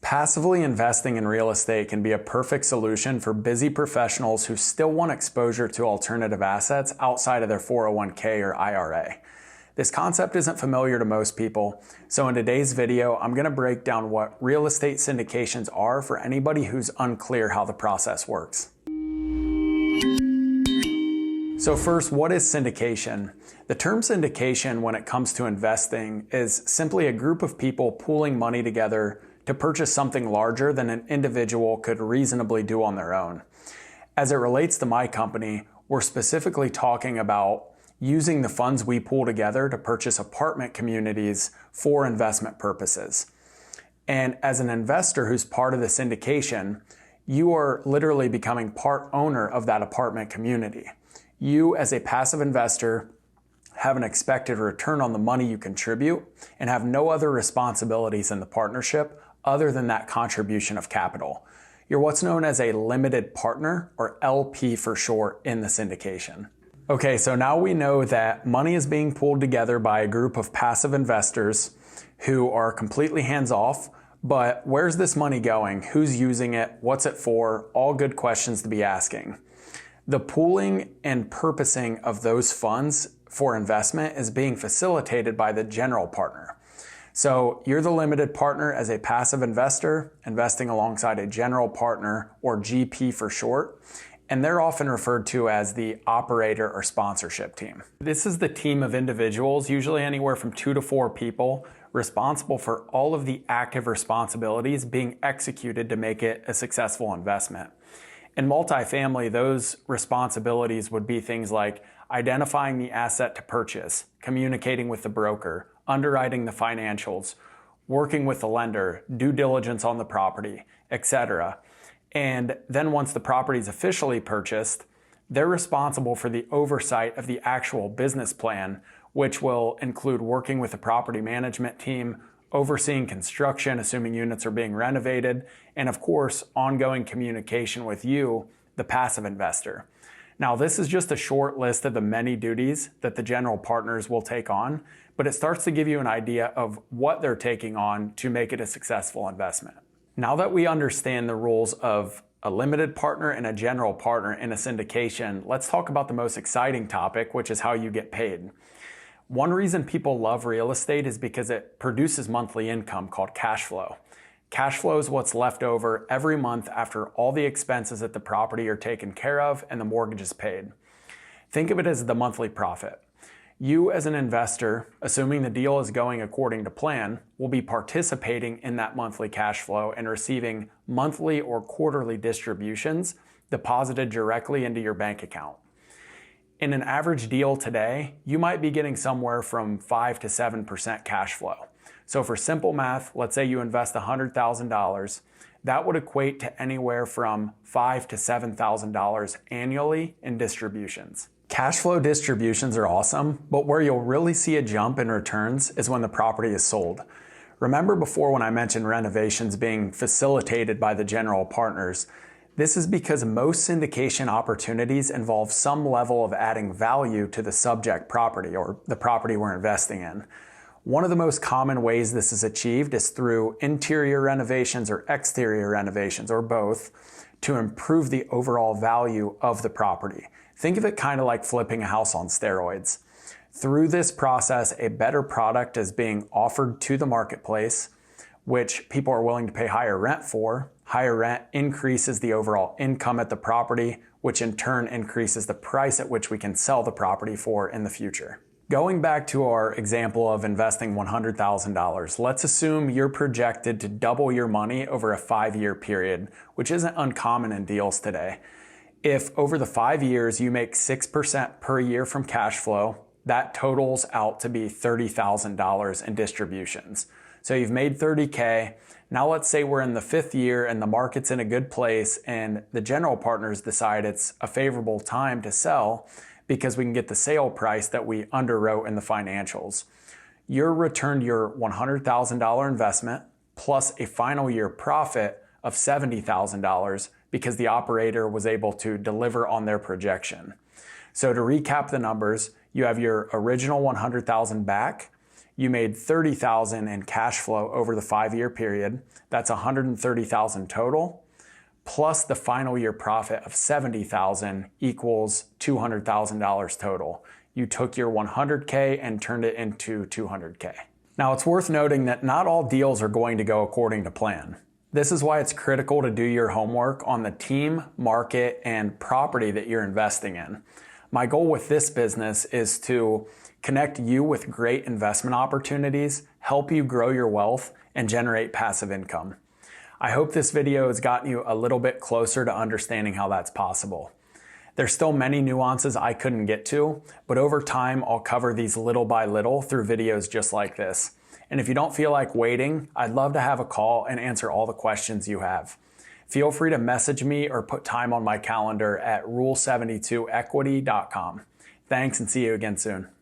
Passively investing in real estate can be a perfect solution for busy professionals who still want exposure to alternative assets outside of their 401k or IRA. This concept isn't familiar to most people, so in today's video, I'm going to break down what real estate syndications are for anybody who's unclear how the process works. So first, what is syndication? The term syndication when it comes to investing is simply a group of people pooling money together to purchase something larger than an individual could reasonably do on their own. As it relates to my company, we're specifically talking about using the funds we pool together to purchase apartment communities for investment purposes. And as an investor who's part of the syndication, you are literally becoming part owner of that apartment community. You, as a passive investor, have an expected return on the money you contribute and have no other responsibilities in the partnership other than that contribution of capital. You're what's known as a limited partner, or LP for short, in the syndication. Okay, so now we know that money is being pooled together by a group of passive investors who are completely hands-off, but where's this money going? Who's using it? What's it for? All good questions to be asking. The pooling and purposing of those funds for investment is being facilitated by the general partner. So you're the limited partner as a passive investor, investing alongside a general partner, or GP for short, and they're often referred to as the operator or sponsorship team. This is the team of individuals, usually anywhere from 2 to 4 people, responsible for all of the active responsibilities being executed to make it a successful investment. In multifamily, those responsibilities would be things like identifying the asset to purchase, communicating with the broker, underwriting the financials, working with the lender, due diligence on the property, etc. And then once the property is officially purchased, they're responsible for the oversight of the actual business plan, which will include working with the property management team, overseeing construction, assuming units are being renovated, and of course, ongoing communication with you, the passive investor. Now, this is just a short list of the many duties that the general partners will take on, but it starts to give you an idea of what they're taking on to make it a successful investment. Now that we understand the roles of a limited partner and a general partner in a syndication, let's talk about the most exciting topic, which is how you get paid. One reason people love real estate is because it produces monthly income called cash flow. Cash flow is what's left over every month after all the expenses at the property are taken care of and the mortgage is paid. Think of it as the monthly profit. You as an investor, assuming the deal is going according to plan, will be participating in that monthly cash flow and receiving monthly or quarterly distributions deposited directly into your bank account. In an average deal today, you might be getting somewhere from 5 to 7% cash flow. So for simple math, let's say you invest $100,000, that would equate to anywhere from $5,000 to $7,000 annually in distributions. Cash flow distributions are awesome, but where you'll really see a jump in returns is when the property is sold. Remember before when I mentioned renovations being facilitated by the general partners? This is because most syndication opportunities involve some level of adding value to the subject property or the property we're investing in. One of the most common ways this is achieved is through interior renovations or exterior renovations, or both, to improve the overall value of the property. Think of it kind of like flipping a house on steroids. Through this process, a better product is being offered to the marketplace, which people are willing to pay higher rent for. Higher rent increases the overall income at the property, which in turn increases the price at which we can sell the property for in the future. Going back to our example of investing $100,000, let's assume you're projected to double your money over a 5-year period, which isn't uncommon in deals today. If over the 5 years you make 6% per year from cash flow, that totals out to be $30,000 in distributions. So you've made $30K. Now let's say we're in the 5th year and the market's in a good place and the general partners decide it's a favorable time to sell because we can get the sale price that we underwrote in the financials. You're returned your $100,000 investment plus a final year profit of $70,000 because the operator was able to deliver on their projection. So to recap the numbers, you have your original $100,000 back, You made $30,000 in cash flow over the 5-year period. That's $130,000 total. Plus the final year profit of $70,000 equals $200,000 total. You took your $100K and turned it into $200K. Now it's worth noting that not all deals are going to go according to plan. This is why it's critical to do your homework on the team, market, and property that you're investing in. My goal with this business is to connect you with great investment opportunities, help you grow your wealth, and generate passive income. I hope this video has gotten you a little bit closer to understanding how that's possible. There's still many nuances I couldn't get to, but over time I'll cover these little by little through videos just like this. And if you don't feel like waiting, I'd love to have a call and answer all the questions you have. Feel free to message me or put time on my calendar at rule72equity.com. Thanks and see you again soon.